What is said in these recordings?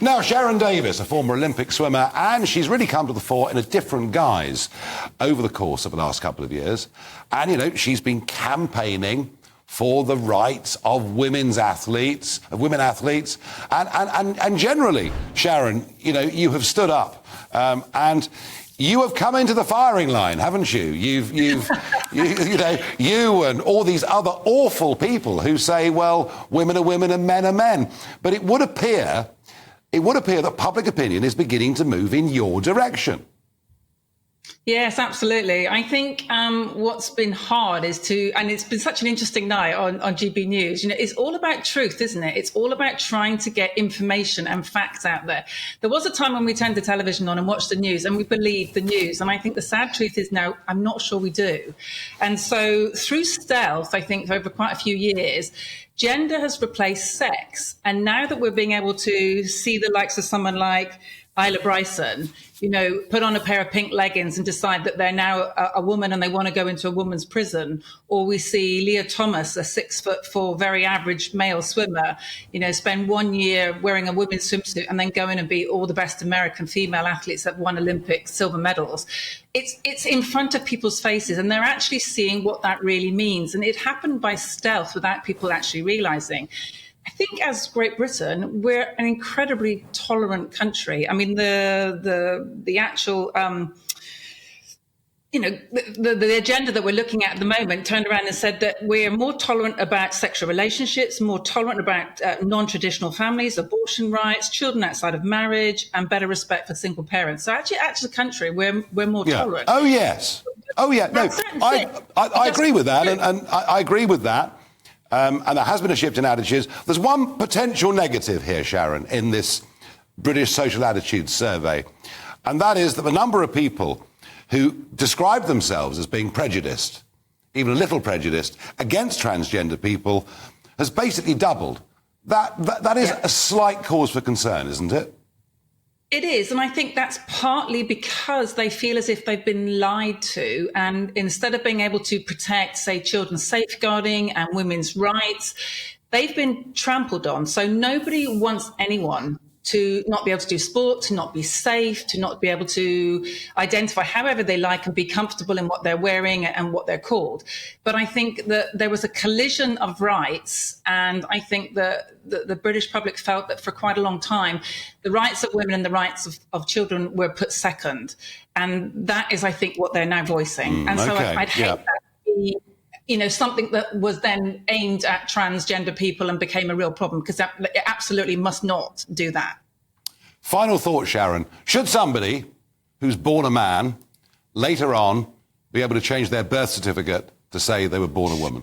Now, Sharron Davies, a former Olympic swimmer, and she's really come to the fore in a different guise over the course of the last couple of years. And, you know, she's been campaigning for the rights of women athletes, and generally, Sharron, you know, you have stood up and you have come into the firing line, haven't you? You know, you and all these other awful people who say, well, women are women and men are men. But it would appear that public opinion is beginning to move in your direction. Yes, absolutely. I think what's been hard is and it's been such an interesting night on GB News, you know, it's all about truth, isn't it? It's all about trying to get information and facts out there. There was a time when we turned the television on and watched the news and we believed the news. And I think the sad truth is now, I'm not sure we do. And so through stealth, I think over quite a few years, gender has replaced sex. And now that we're being able to see the likes of someone like Isla Bryson, you know, put on a pair of pink leggings and decide that they're now a woman and they want to go into a woman's prison. Or we see Leah Thomas, a 6'4", very average male swimmer, you know, spend 1 year wearing a women's swimsuit and then go in and beat all the best American female athletes that won Olympic silver medals. It's in front of people's faces and they're actually seeing what that really means. And it happened by stealth without people actually realizing. I think as Great Britain, we're an incredibly tolerant country. I mean, the actual, you know, the agenda that we're looking at the moment turned around and said that we're more tolerant about sexual relationships, more tolerant about non-traditional families, abortion rights, children outside of marriage, and better respect for single parents. So actually, as a country, we're more tolerant. Oh, yes. Oh, yeah. No, I agree with that. And I agree with that. And there has been a shift in attitudes. There's one potential negative here, Sharron, in this British Social Attitudes survey, and that is that the number of people who describe themselves as being prejudiced, even a little prejudiced, against transgender people has basically doubled. That is a slight cause for concern, isn't it? It is. And I think that's partly because they feel as if they've been lied to. And instead of being able to protect, say, children's safeguarding and women's rights, they've been trampled on. So nobody wants anyone to not be able to do sport, to not be safe, to not be able to identify however they like and be comfortable in what they're wearing and what they're called. But I think that there was a collision of rights. And I think that the British public felt that for quite a long time, the rights of women and the rights of children were put second. And that is, I think, what they're now voicing. And so I'd hate that to be, you know, something that was then aimed at transgender people and became a real problem, because it absolutely must not do that. Final thought, Sharron. Should somebody who's born a man later on be able to change their birth certificate to say they were born a woman?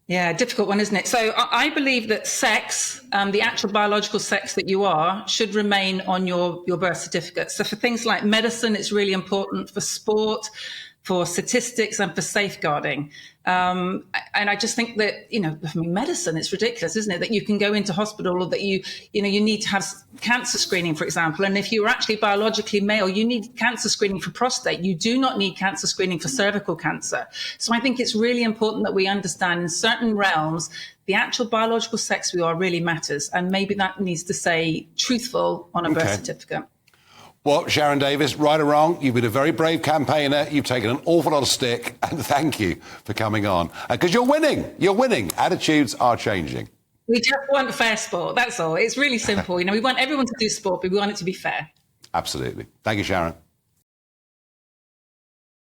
Yeah, difficult one, isn't it? So I believe that sex, the actual biological sex that you are, should remain on your birth certificate. So for things like medicine, it's really important. For sport, for statistics and for safeguarding. And I just think that, you know, I mean, medicine, it's ridiculous, isn't it? That you can go into hospital or that you need to have cancer screening, for example. And if you're actually biologically male, you need cancer screening for prostate. You do not need cancer screening for cervical cancer. So I think it's really important that we understand in certain realms, the actual biological sex we are really matters. And maybe that needs to say truthful on a birth certificate. Well, Sharron Davies, right or wrong, you've been a very brave campaigner. You've taken an awful lot of stick, and thank you for coming on. Because you're winning. You're winning. Attitudes are changing. We just want fair sport. That's all. It's really simple. You know, we want everyone to do sport, but we want it to be fair. Absolutely. Thank you, Sharron.